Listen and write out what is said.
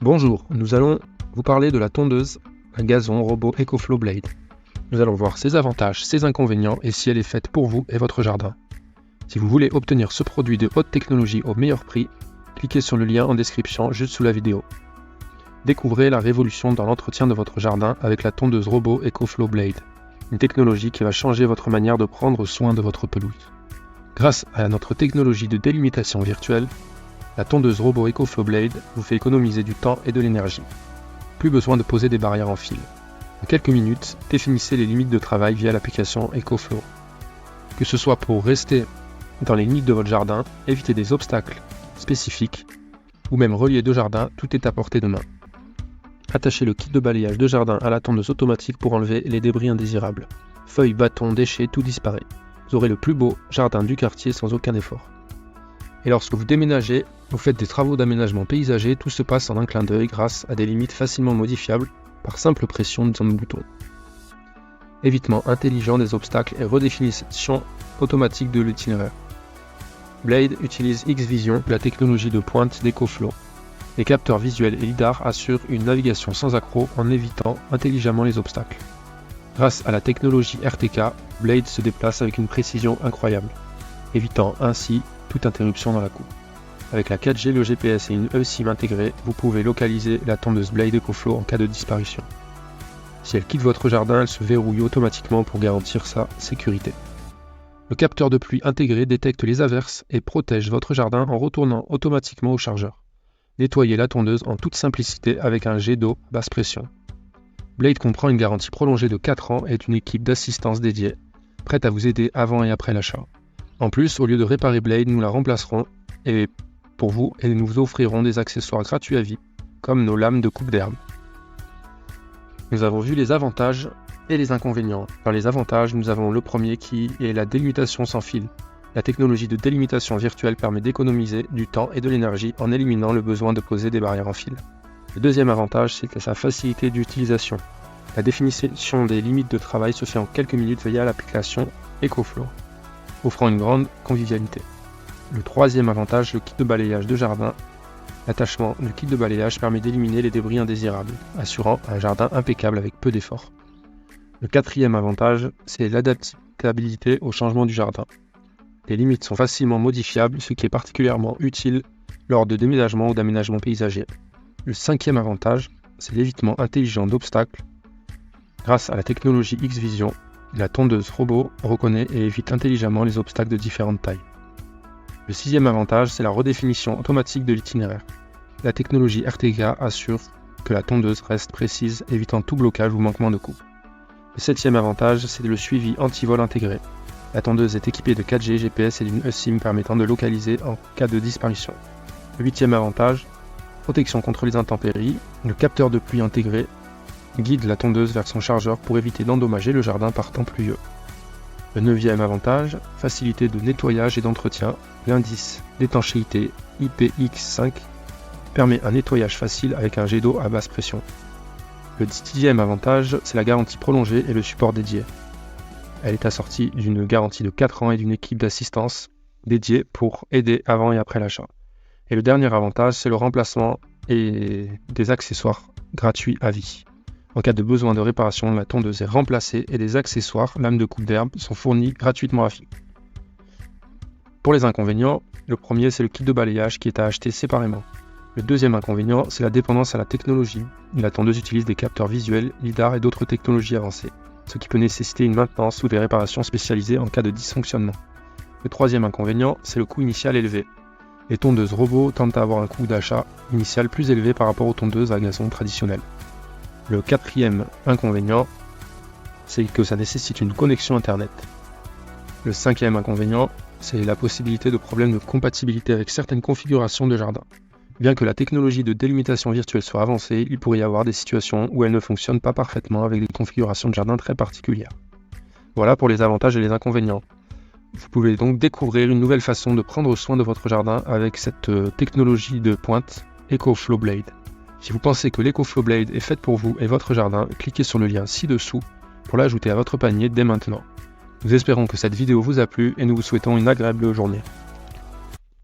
Bonjour, nous allons vous parler de la tondeuse à gazon robot EcoFlow Blade. Nous allons voir ses avantages, ses inconvénients et si elle est faite pour vous et votre jardin. Si vous voulez obtenir ce produit de haute technologie au meilleur prix, cliquez sur le lien en description juste sous la vidéo. Découvrez la révolution dans l'entretien de votre jardin avec la tondeuse robot EcoFlow Blade, une technologie qui va changer votre manière de prendre soin de votre pelouse. Grâce à notre technologie de délimitation virtuelle, la tondeuse robot EcoFlow Blade vous fait économiser du temps et de l'énergie. Plus besoin de poser des barrières en fil. En quelques minutes, définissez les limites de travail via l'application EcoFlow. Que ce soit pour rester dans les limites de votre jardin, éviter des obstacles spécifiques, ou même relier deux jardins, tout est à portée de main. Attachez le kit de balayage de jardin à la tondeuse automatique pour enlever les débris indésirables. Feuilles, bâtons, déchets, tout disparaît. Vous aurez le plus beau jardin du quartier sans aucun effort. Et lorsque vous déménagez, vous faites des travaux d'aménagement paysager, tout se passe en un clin d'œil grâce à des limites facilement modifiables par simple pression d'un bouton. Évitement intelligent des obstacles et redéfinition automatique de l'itinéraire. Blade utilise X-Vision, la technologie de pointe d'EcoFlow. Les capteurs visuels et lidar assurent une navigation sans accroc en évitant intelligemment les obstacles. Grâce à la technologie RTK, Blade se déplace avec une précision incroyable, évitant ainsi toute interruption dans la coupe. Avec la 4G, le GPS et une eSIM intégrée, vous pouvez localiser la tondeuse Blade EcoFlow en cas de disparition. Si elle quitte votre jardin, elle se verrouille automatiquement pour garantir sa sécurité. Le capteur de pluie intégré détecte les averses et protège votre jardin en retournant automatiquement au chargeur. Nettoyez la tondeuse en toute simplicité avec un jet d'eau basse pression. Blade comprend une garantie prolongée de 4 ans et est une équipe d'assistance dédiée, prête à vous aider avant et après l'achat. En plus, au lieu de réparer Blade, nous la remplacerons pour vous et nous vous offrirons des accessoires gratuits à vie, comme nos lames de coupe d'herbe. Nous avons vu les avantages et les inconvénients. Dans les avantages, nous avons le premier qui est la délimitation sans fil. La technologie de délimitation virtuelle permet d'économiser du temps et de l'énergie en éliminant le besoin de poser des barrières en fil. Le deuxième avantage, c'est sa facilité d'utilisation. La définition des limites de travail se fait en quelques minutes via l'application EcoFlow, offrant une grande convivialité. Le troisième avantage, le kit de balayage de jardin. L'attachement du kit de balayage permet d'éliminer les débris indésirables, assurant un jardin impeccable avec peu d'efforts. Le quatrième avantage, c'est l'adaptabilité au changement du jardin. Les limites sont facilement modifiables, ce qui est particulièrement utile lors de déménagement ou d'aménagement paysager. Le cinquième avantage, c'est l'évitement intelligent d'obstacles. Grâce à la technologie X-Vision, la tondeuse robot reconnaît et évite intelligemment les obstacles de différentes tailles. Le sixième avantage, c'est la redéfinition automatique de l'itinéraire. La technologie RTK assure que la tondeuse reste précise, évitant tout blocage ou manquement de coupe. Le septième avantage, c'est le suivi anti-vol intégré. La tondeuse est équipée de 4G, GPS et d'une eSIM permettant de localiser en cas de disparition. Le huitième avantage, protection contre les intempéries. Le capteur de pluie intégré guide la tondeuse vers son chargeur pour éviter d'endommager le jardin par temps pluvieux. Le neuvième avantage, facilité de nettoyage et d'entretien. L'indice d'étanchéité IPX5 permet un nettoyage facile avec un jet d'eau à basse pression. Le dixième avantage, c'est la garantie prolongée et le support dédié. Elle est assortie d'une garantie de 4 ans et d'une équipe d'assistance dédiée pour aider avant et après l'achat. Et le dernier avantage, c'est le remplacement et des accessoires gratuits à vie. En cas de besoin de réparation, la tondeuse est remplacée et des accessoires, lames de coupe d'herbe, sont fournis gratuitement à vie. Pour les inconvénients, le premier, c'est le kit de balayage qui est à acheter séparément. Le deuxième inconvénient, c'est la dépendance à la technologie. La tondeuse utilise des capteurs visuels, lidar et d'autres technologies avancées, ce qui peut nécessiter une maintenance ou des réparations spécialisées en cas de dysfonctionnement. Le troisième inconvénient, c'est le coût initial élevé. Les tondeuses robots tendent à avoir un coût d'achat initial plus élevé par rapport aux tondeuses à gazon traditionnelles. Le quatrième inconvénient, c'est que ça nécessite une connexion Internet. Le cinquième inconvénient, c'est la possibilité de problèmes de compatibilité avec certaines configurations de jardin. Bien que la technologie de délimitation virtuelle soit avancée, il pourrait y avoir des situations où elle ne fonctionne pas parfaitement avec des configurations de jardin très particulières. Voilà pour les avantages et les inconvénients. Vous pouvez donc découvrir une nouvelle façon de prendre soin de votre jardin avec cette technologie de pointe EcoFlow Blade. Si vous pensez que l'EcoFlow Blade est faite pour vous et votre jardin, cliquez sur le lien ci-dessous pour l'ajouter à votre panier dès maintenant. Nous espérons que cette vidéo vous a plu et nous vous souhaitons une agréable journée.